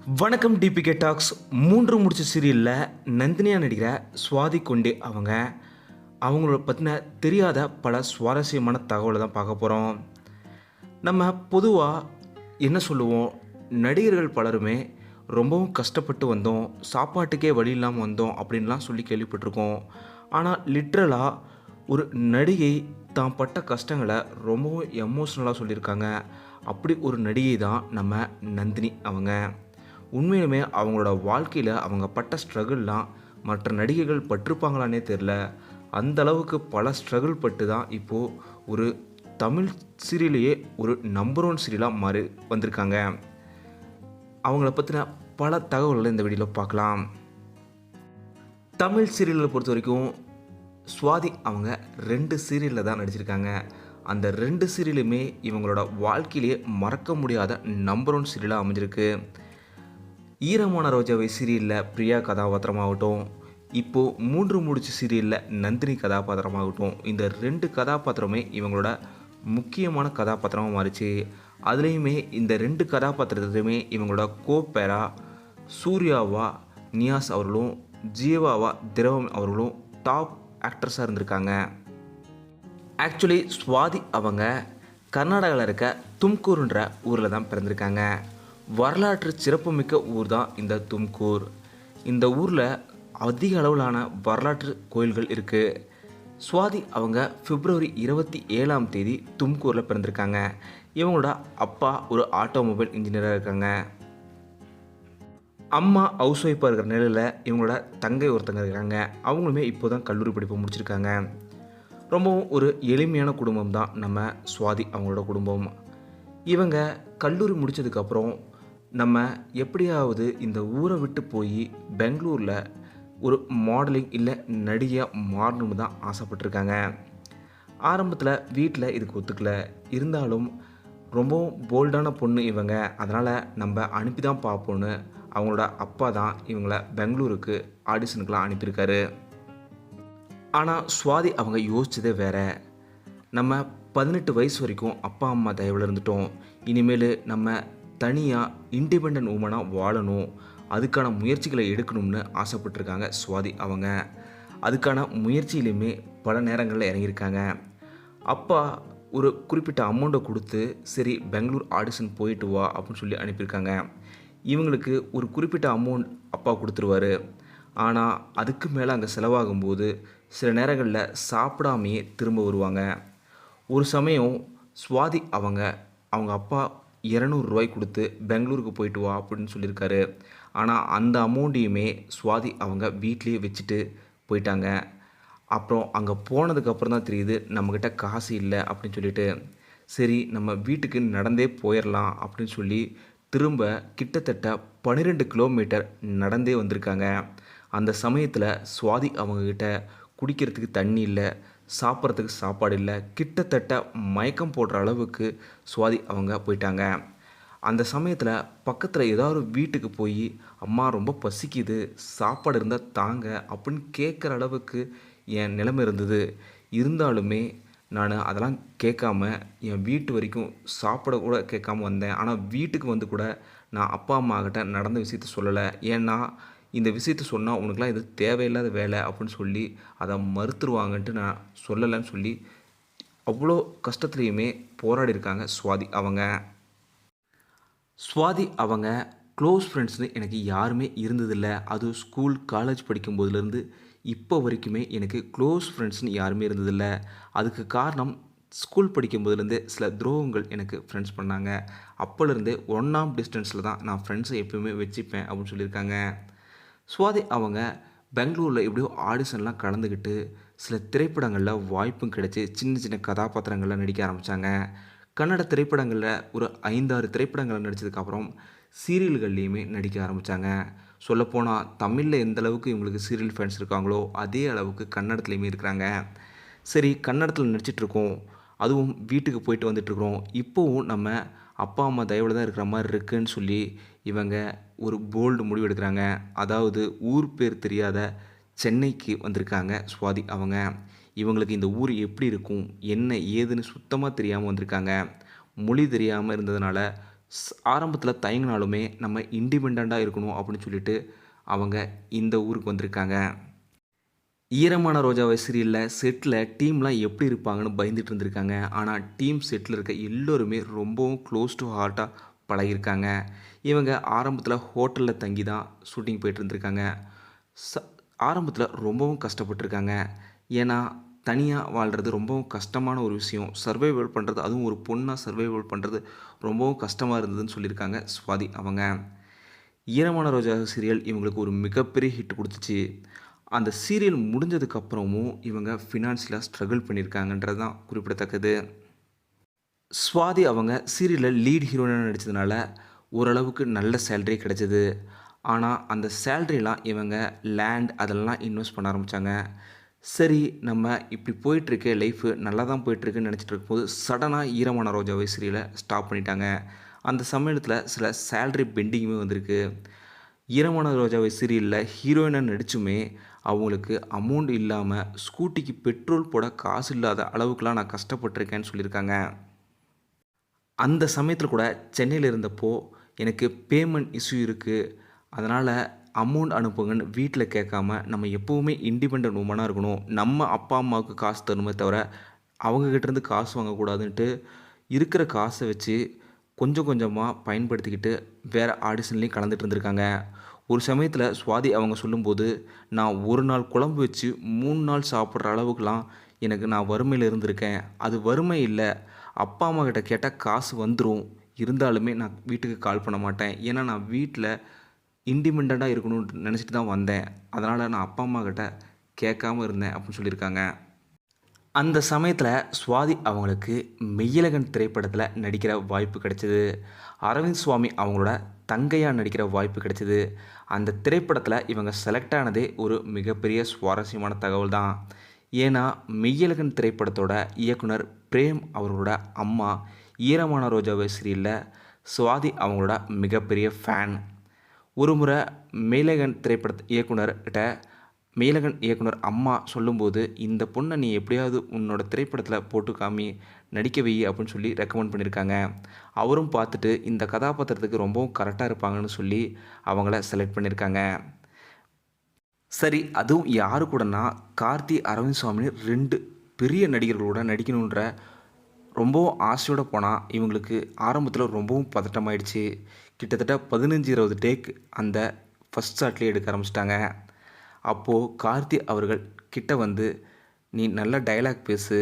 வணக்கம் DPK tax. மூன்று முடிச்ச சீரியலில் நந்தினியாக நடிக்கிற சுவாதி கொண்டே அவங்களோட பற்றின தெரியாத பல சுவாரஸ்யமான தகவலை தான் பார்க்க போகிறோம். நம்ம பொதுவாக என்ன சொல்லுவோம், நடிகர்கள் பலருமே ரொம்பவும் கஷ்டப்பட்டு வந்தோம், சாப்பாட்டுக்கே வழி இல்லாமல் வந்தோம் அப்படின்லாம் சொல்லி கேள்விப்பட்டிருக்கோம். ஆனால் லிட்ரலாக ஒரு நடிகை தான் பட்ட கஷ்டங்களை ரொம்பவும் எமோஷ்னலாக சொல்லியிருக்காங்க. அப்படி ஒரு நடிகை தான் நம்ம நந்தினி அவங்க. உண்மையிலுமே அவங்களோட வாழ்க்கையில் அவங்க பட்ட ஸ்ட்ரகிள்லாம் மற்ற நடிகைகள் பட்டிருப்பாங்களானே தெரில. அந்த அளவுக்கு பல ஸ்ட்ரகிள் பட்டு தான் இப்போது ஒரு தமிழ் சீரியலையே ஒரு நம்பர் 1 சீரியலாக மாறி வந்திருக்காங்க. அவங்கள பற்றின பல தகவல்களை இந்த வீடியோவில் பார்க்கலாம். தமிழ் சீரியலை பொறுத்த வரைக்கும் சுவாதி அவங்க 2 சீரியலில் தான் நடிச்சிருக்காங்க. அந்த 2 சீரியலுமே இவங்களோட வாழ்க்கையிலேயே மறக்க முடியாத நம்பர் 1 சீரியலாக அமைஞ்சிருக்கு. ஈரமான ரோஜாவை சீரியலில் பிரியா கதாபாத்திரமாகட்டும், இப்போது மூன்று முடிச்சு சீரியலில் நந்தினி கதாபாத்திரமாகட்டும், இந்த 2 கதாபாத்திரமே இவங்களோட முக்கியமான கதாபாத்திரமாக மாறிச்சு. அதுலேயுமே இந்த 2 கதாபாத்திரத்தையுமே இவங்களோட கோப்பேரா சூர்யாவா நியாஸ் அவர்களும் ஜீவாவா திரவம் அவர்களும் டாப் ஆக்ட்ரஸாக இருந்திருக்காங்க. ஆக்சுவலி சுவாதி அவங்க கர்நாடகாவில் இருக்க தும்கூர்ன்ற ஊரில் தான் பிறந்திருக்காங்க. வரலாற்று சிறப்புமிக்க ஊர் தான் இந்த தும்கூர். இந்த ஊரில் அதிக அளவிலான வரலாற்று கோயில்கள் இருக்குது. சுவாதி அவங்க பிப்ரவரி 27ஆம் தேதி தும்கூரில் பிறந்திருக்காங்க. இவங்களோட அப்பா ஒரு ஆட்டோமொபைல் இன்ஜினியராக இருக்காங்க. அம்மா ஹவுஸ் ஒய்ஃபாக இருக்கிற நிலையில் இவங்களோட தங்கை ஒருத்தங்க இருக்காங்க. அவங்களுமே இப்போ தான் கல்லூரி படிப்பு முடிச்சிருக்காங்க. ரொம்பவும் ஒரு எளிமையான குடும்பம் தான் நம்ம சுவாதி அவங்களோட குடும்பம். இவங்க கல்லூரி முடித்ததுக்கப்புறம் நம்ம எப்படியாவது இந்த ஊரை விட்டு போய் பெங்களூரில் ஒரு மாடலிங் இல்லை நடிகையாக மாறணும்னு தான் ஆசைப்பட்டிருக்காங்க. ஆரம்பத்தில் வீட்டில் இதுக்கு ஒத்துக்கல. இருந்தாலும் ரொம்பவும் போல்டான பொண்ணு இவங்க, அதனால் நம்ம அனுப்பி தான் பார்ப்போன்னு அவங்களோட அப்பா தான் இவங்கள பெங்களூருக்கு ஆடிஷனுக்கெலாம் அனுப்பியிருக்காரு. ஆனால் சுவாதி அவங்க யோசிச்சதே வேறு. நம்ம 18 வயசு வரைக்கும் அப்பா அம்மா தயவில் இருந்துட்டோம், இனிமேல் நம்ம தனியாக இண்டிபெண்ட் உமனாக வாழணும், அதுக்கான முயற்சிகளை எடுக்கணும்னு ஆசைப்பட்டிருக்காங்க சுவாதி அவங்க. அதுக்கான முயற்சியிலையுமே பல நேரங்களில் இறங்கியிருக்காங்க. அப்பா ஒரு குறிப்பிட்ட அமௌண்ட்டை கொடுத்து சரி பெங்களூர் ஆடிஷன் போயிட்டு வா அப்படின்னு சொல்லி அனுப்பியிருக்காங்க. இவங்களுக்கு ஒரு குறிப்பிட்ட அமௌண்ட் அப்பா கொடுத்துருவார். ஆனால் அதுக்கு மேலே அங்கே செலவாகும்போது சில நேரங்களில் சாப்பிடாமையே திரும்ப வருவாங்க. ஒரு சமயம் சுவாதி அவங்க அப்பா 200 ரூபாய் கொடுத்து பெங்களூருக்கு போயிட்டு வா அப்படின்னு சொல்லியிருக்காரு. ஆனால் அந்த அமௌண்ட்டையுமே சுவாதி அவங்க வீட்லேயே வச்சுட்டு போயிட்டாங்க. அப்புறம் அங்கே போனதுக்கப்புறம் தான் தெரியுது நம்மக்கிட்ட காசு இல்லை அப்படின்னு சொல்லிட்டு, சரி நம்ம வீட்டுக்கு நடந்தே போயிடலாம் அப்படின்னு சொல்லி திரும்ப கிட்டத்தட்ட 12 கிலோமீட்டர் நடந்தே வந்திருக்காங்க. அந்த சமயத்தில் சுவாதி அவங்கக்கிட்ட குடிக்கிறதுக்கு தண்ணி இல்லை, சாப்பிட்றதுக்கு சாப்பாடு இல்லை, கிட்டத்தட்ட மயக்கம் போடுற அளவுக்கு சுவாதி அவங்க போயிட்டாங்க. அந்த சமயத்தில் பக்கத்தில் ஏதாவது வீட்டுக்கு போய் அம்மா ரொம்ப பசிக்குது, சாப்பாடு இருந்தால் தாங்க அப்படின்னு கேட்குற அளவுக்கு என் நிலைமை இருந்தது. இருந்தாலுமே நான் அதெல்லாம் கேட்காம என் வீட்டு வரைக்கும் சாப்பிட கூட கேட்காம வந்தேன். ஆனால் வீட்டுக்கு வந்து கூட நான் அப்பா அம்மாக்கிட்ட நடந்த விஷயத்த சொல்லலை. ஏன்னா இந்த விஷயத்த சொன்னால் உனக்குலாம் இது தேவையில்லாத வேலை அப்படின்னு சொல்லி அதை மறுத்துருவாங்கன்ட்டு நான் சொல்லலைன்னு சொல்லி அவ்வளோ கஷ்டத்துலேயுமே போராடி இருக்காங்க சுவாதி அவங்க. சுவாதி அவங்க க்ளோஸ் ஃப்ரெண்ட்ஸ்னு எனக்கு யாருமே இருந்ததில்லை. அது ஸ்கூல் காலேஜ் படிக்கும்போதுலேருந்து இப்போ வரைக்குமே எனக்கு க்ளோஸ் ஃப்ரெண்ட்ஸ்னு யாருமே இருந்ததில்லை. அதுக்கு காரணம் ஸ்கூல் படிக்கும்போதுலேருந்தே சில துரோகங்கள் எனக்கு ஃப்ரெண்ட்ஸ் பண்ணாங்க. அப்போலேருந்தே 1ஆம் டிஸ்டன்ஸில் தான் நான் ஃப்ரெண்ட்ஸை எப்போயுமே வச்சுப்பேன் அப்படின்னு சொல்லியிருக்காங்க. சுவாதி அவங்க பெங்களூரில் எப்படியோ ஆடிஷன்லாம் கலந்துக்கிட்டு சில திரைப்படங்களில் வாய்ப்பும் கிடைச்சி சின்ன சின்ன கதாபாத்திரங்களில் நடிக்க ஆரம்பித்தாங்க. கன்னட திரைப்படங்களில் ஒரு 5-6 திரைப்படங்களில் நடித்ததுக்கப்புறம் சீரியல்கள்லேயுமே நடிக்க ஆரம்பித்தாங்க. சொல்லப்போனால் தமிழில் எந்த அளவுக்கு இவங்களுக்கு சீரியல் ஃபேன்ஸ் இருக்காங்களோ அதே அளவுக்கு கன்னடத்துலேயுமே இருக்கிறாங்க. சரி கன்னடத்தில் நடிச்சிட்ருக்கோம், அதுவும் வீட்டுக்கு போயிட்டு வந்துட்டுருக்குறோம், இப்போவும் நம்ம அப்பா அம்மா தயவில் தான் இருக்கிற மாதிரி இருக்குதுன்னு சொல்லி இவங்க ஒரு போல்டு முடிவு எடுக்கிறாங்க. அதாவது ஊர் பேர் தெரியாத சென்னைக்கு வந்திருக்காங்க சுவாதி அவங்க. இவங்களுக்கு இந்த ஊர் எப்படி இருக்கும் என்ன ஏதுன்னு சுத்தமாக தெரியாமல் வந்திருக்காங்க. மொழி தெரியாமல் இருந்ததுனால ஆரம்பத்தில் தயங்கினாலுமே நம்ம இண்டிபெண்ட்டாக இருக்கணும் அப்படின்னு சொல்லிட்டு அவங்க இந்த ஊருக்கு வந்திருக்காங்க. ஈரமான ரோஜாவை சீரியலில் செட்டில் டீம்லாம் எப்படி இருப்பாங்கன்னு பயந்துட்டு இருந்திருக்காங்க. ஆனால் டீம் செட்டில் இருக்க எல்லோருமே ரொம்பவும் க்ளோஸ் டு ஹார்ட்டாக பழகியிருக்காங்க. இவங்க ஆரம்பத்தில் ஹோட்டலில் தங்கி தான் ஷூட்டிங் போயிட்டு இருந்திருக்காங்க. ச ஆரம்பத்தில் ரொம்பவும் கஷ்டப்பட்டுருக்காங்க. ஏன்னா தனியாக வாழ்கிறது ரொம்பவும் கஷ்டமான ஒரு விஷயம். சர்வைவல் பண்ணுறது, அதுவும் ஒரு பொண்ணாக சர்வைவல் பண்ணுறது ரொம்பவும் கஷ்டமாக இருந்ததுன்னு சொல்லியிருக்காங்க சுவாதி அவங்க. ஈரமான ரோஜா சீரியல் இவங்களுக்கு ஒரு மிகப்பெரிய ஹிட் கொடுத்துச்சு. அந்த சீரியல் முடிஞ்சதுக்கப்புறமும் இவங்க ஃபினான்ஷியலாக ஸ்ட்ரகிள் பண்ணியிருக்காங்கன்றது தான் குறிப்பிடத்தக்கது. சுவாதி அவங்க சீரியலில் லீட் ஹீரோயினாக நடித்ததுனால ஓரளவுக்கு நல்ல சேலரி கிடச்சிது. ஆனால் அந்த சேலரிலாம் இவங்க லேண்ட் அதெல்லாம் இன்வெஸ்ட் பண்ண ஆரம்பித்தாங்க. சரி, நம்ம இப்படி போயிட்டுருக்க லைஃபு நல்லா தான் போயிட்டுருக்குன்னு நினச்சிட்டு இருக்கும்போது சடனாக ஈரமான ரோஜாவை சீரியலை ஸ்டாப் பண்ணிட்டாங்க. அந்த சமயத்தில் சில சேலரி பெண்டிங்குமே வந்திருக்கு. ஈரமான ரோஜாவை சீரியலில் ஹீரோயினாக நடிச்சுமே அவங்களுக்கு அமௌண்ட் இல்லாமல் ஸ்கூட்டிக்கு பெட்ரோல் போட காசு இல்லாத அளவுக்குலாம் நான் கஷ்டப்பட்டிருக்கேன்னு சொல்லியிருக்காங்க. அந்த சமயத்தில் கூட சென்னையில் இருந்தப்போ எனக்கு பேமெண்ட் இஷ்யூ இருக்குது, அதனால் அமௌண்ட் அனுப்புங்கன்னு வீட்டில் கேட்காம நம்ம எப்போவுமே இண்டிபெண்டன்ட் உமனாக இருக்கணும், நம்ம அப்பா அம்மாவுக்கு காசு தரணுமே தவிர அவங்கக்கிட்டேருந்து காசு வாங்கக்கூடாதுன்ட்டு இருக்கிற காசை வச்சு கொஞ்சம் கொஞ்சமாக பயன்படுத்திக்கிட்டு வேறு ஆடிஷன்லேயும் கலந்துட்டு இருந்திருக்காங்க. ஒரு சமயத்தில் சுவாதி அவங்க சொல்லும்போது, நான் ஒரு நாள் குழம்பு வச்சு 3 நாள் சாப்பிட்ற அளவுக்குலாம் நான் வறுமையில் இருந்திருக்கேன். அது வறுமை இல்லை, அப்பா அம்மா கிட்ட கேட்டால் காசு வந்துடும், இருந்தாலுமே நான் வீட்டுக்கு கால் பண்ண மாட்டேன். ஏன்னா நான் வீட்டில் இண்டிபெண்ட்டாக இருக்கணும்னு நினச்சிட்டு தான் வந்தேன். அதனால் நான் அப்பா அம்மா கிட்ட கேட்காம இருந்தேன் அப்படின்னு சொல்லியிருக்காங்க. அந்த சமயத்தில் சுவாதி அவங்களுக்கு மெய்யழகன் திரைப்படத்தில் நடிக்கிற வாய்ப்பு கிடைச்சிது. அரவிந்த் சுவாமி அவங்களோட தங்கையாக நடிக்கிற வாய்ப்பு கிடைச்சிது. அந்த திரைப்படத்தில் இவங்க செலக்ட் ஆனதே ஒரு மிகப்பெரிய சுவாரஸ்யமான தகவல் தான். ஏன்னா மெய்யழகன் திரைப்படத்தோட இயக்குனர் பிரேம் அவர்களோட அம்மா ஈரமான ரோஜாவை சீரியலில் சுவாதி அவங்களோட மிகப்பெரிய ஃபேன். ஒரு முறை மெய்யழகன் இயக்குனர் அம்மா சொல்லும்போது, இந்த பொண்ணை நீ எப்படியாவது உன்னோட திரைப்படத்தில் போட்டு காமி, நடிக்க வை அப்படின்னு சொல்லி ரெக்கமெண்ட் பண்ணியிருக்காங்க. அவரும் பார்த்துட்டு இந்த கதாபாத்திரத்துக்கு ரொம்பவும் கரெக்டாக இருப்பாங்கன்னு சொல்லி அவங்கள செலக்ட் பண்ணியிருக்காங்க. சரி, அதுவும் யாரு கூடனா கார்த்தி, அரவிந்த் சுவாமின்னு 2 பெரிய நடிகர்களோட நடிக்கணுன்ற ரொம்பவும் ஆசையோடு போனால் இவங்களுக்கு ஆரம்பத்தில் ரொம்பவும் பதட்டமாயிடுச்சு. கிட்டத்தட்ட 15-20 டேக் அந்த ஃபஸ்ட் ஷாட்லேயே எடுக்க ஆரம்பிச்சிட்டாங்க. அப்போது கார்த்தி அவர்கள் கிட்ட வந்து, நீ நல்ல டயலாக் பேசு,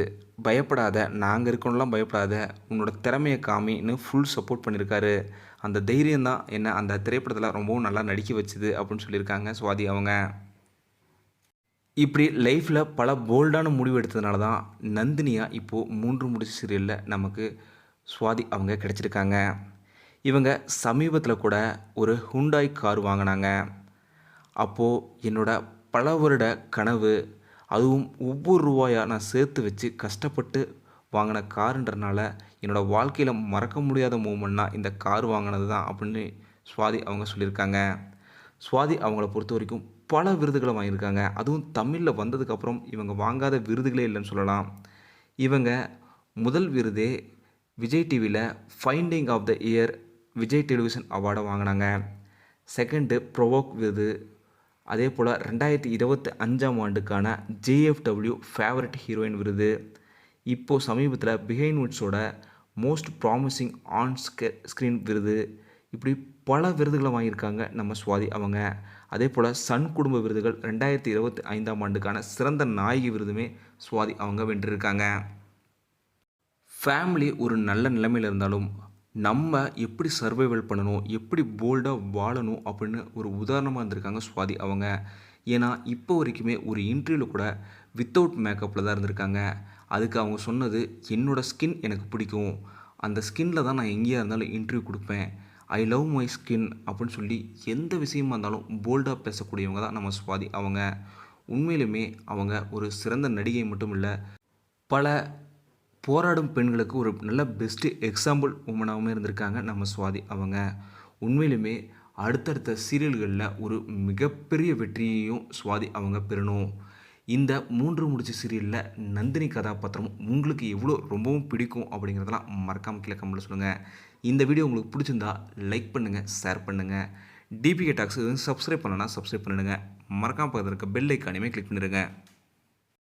பயப்படாத, நாங்கள் இருக்கோம்லாம் பயப்படாத, உன்னோட திறமையை காமின்னு ஃபுல் சப்போர்ட் பண்ணியிருக்காரு. அந்த தைரியம் தான் என்ன அந்த திரைப்படத்தில் ரொம்பவும் நல்லா நடிக்க வச்சுது அப்படின்னு சொல்லியிருக்காங்க சுவாதி அவங்க. இப்படி லைஃப்பில் பல போல்டான முடிவு எடுத்ததுனால தான் நந்தினியாக இப்போது 3 முடிச்சு சீரியலில் நமக்கு சுவாதி அவங்க கிடச்சிருக்காங்க. இவங்க சமீபத்தில் கூட ஒரு ஹுண்டாய் கார் வாங்கினாங்க. அப்போது என்னோட பல வருட கனவு, அதுவும் ஒவ்வொரு ரூபாயாக நான் சேர்த்து வச்சு கஷ்டப்பட்டு வாங்கின காருன்றனால என்னோடய வாழ்க்கையில் மறக்க முடியாத மூமெண்ட்னா இந்த கார் வாங்கினது தான் அப்படின்னு சுவாதி அவங்க சொல்லியிருக்காங்க. சுவாதி அவங்கள பொறுத்த வரைக்கும் பல விருதுகளை வாங்கியிருக்காங்க. அதுவும் தமிழில் வந்ததுக்கப்புறம் இவங்க வாங்காத விருதுகளே இல்லைன்னு சொல்லலாம். இவங்க முதல் விருதே விஜய் டிவியில் finding of the year Vijay television அவார்டை வாங்கினாங்க. செகண்டு ப்ரொவோக் விருது, அதே போல் 2025ஆம் ஆண்டுக்கான ஜேஎஃப்டபிள்யூ ஃபேவரட் ஹீரோயின் விருது, இப்போது சமீபத்தில் பிஹைண்ட் வுட்ஸோட மோஸ்ட் ப்ராமிசிங் ஆன் ஸ்க்ரீன் விருது, இப்படி பல விருதுகளை வாங்கியிருக்காங்க நம்ம சுவாதி அவங்க. அதே போல் சன் குடும்ப விருதுகள் 2025ஆம் ஆண்டுக்கான சிறந்த நாயகி விருதுமே சுவாதி அவங்க வென்றிருக்காங்க. ஃபேமிலி ஒரு நல்ல நிலைமையில் இருந்தாலும் நம்ம எப்படி சர்வைவல் பண்ணணும், எப்படி போல்டாக வாழணும் அப்படின்னு ஒரு உதாரணமாக இருந்திருக்காங்க சுவாதி அவங்க. ஏன்னா இப்போ வரைக்குமே ஒரு இன்டர்வியூவில் கூட வித்தவுட் மேக்கப்பில் தான் இருந்திருக்காங்க. அதுக்கு அவங்க சொன்னது, என்னோடய ஸ்கின் எனக்கு பிடிக்கும், அந்த ஸ்கின்னில் தான் நான் எங்கேயா இருந்தாலும் இன்டர்வியூ கொடுப்பேன், ஐ லவ் மை ஸ்கின் அப்படின்னு சொல்லி எந்த விஷயமா இருந்தாலும் போல்டாக பேசக்கூடியவங்க தான் நம்ம சுவாதி அவங்க. உண்மையிலுமே அவங்க ஒரு சிறந்த நடிகை மட்டும் இல்லை, பல போராடும் பெண்களுக்கு ஒரு நல்ல பெஸ்ட்டு எக்ஸாம்பிள் உமனாகவும் இருந்திருக்காங்க நம்ம சுவாதி அவங்க. உண்மையிலுமே அடுத்தடுத்த சீரியல்களில் ஒரு மிகப்பெரிய வெற்றியையும் சுவாதி அவங்க பெறணும். இந்த 3 முடிச்சு சீரியலில் நந்தினி கதாபாத்திரம் உங்களுக்கு எவ்வளோ ரொம்பவும் பிடிக்கும் அப்படிங்கிறதெல்லாம் மறக்காமல் கீழே கமெண்ட்டில் சொல்லுங்கள். இந்த வீடியோ உங்களுக்கு பிடிச்சிருந்தா லைக் பண்ணுங்கள், ஷேர் பண்ணுங்கள். டிபிகே டாக்ஸ் சப்ஸ்கிரைப் பண்ணலன்னா சப்ஸ்கிரைப் பண்ணிடுங்க. மறக்காம பக்கத்தில் இருக்க பெல் ஐக்கானையுமே கிளிக் பண்ணிடுங்க.